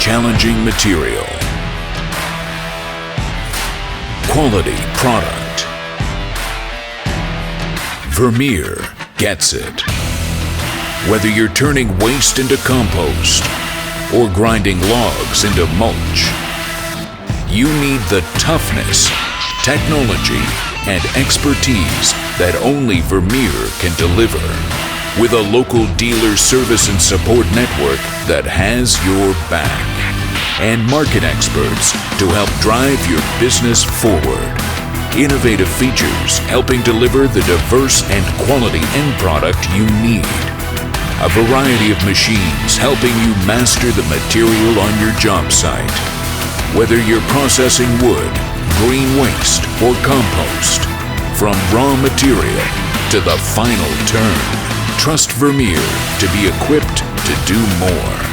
challenging material. Quality product. Vermeer gets it. Whether you're turning waste into compost or grinding logs into mulch, you need the toughness, technology, and expertise that only Vermeer can deliver. With a local dealer service and support network that has your back, and market experts to help drive your business forward. Innovative features helping deliver the diverse and quality end product you need. A variety of machines helping you master the material on your job site. Whether you're processing wood, green waste, or compost, from raw material to the final turn, trust Vermeer to be equipped to do more.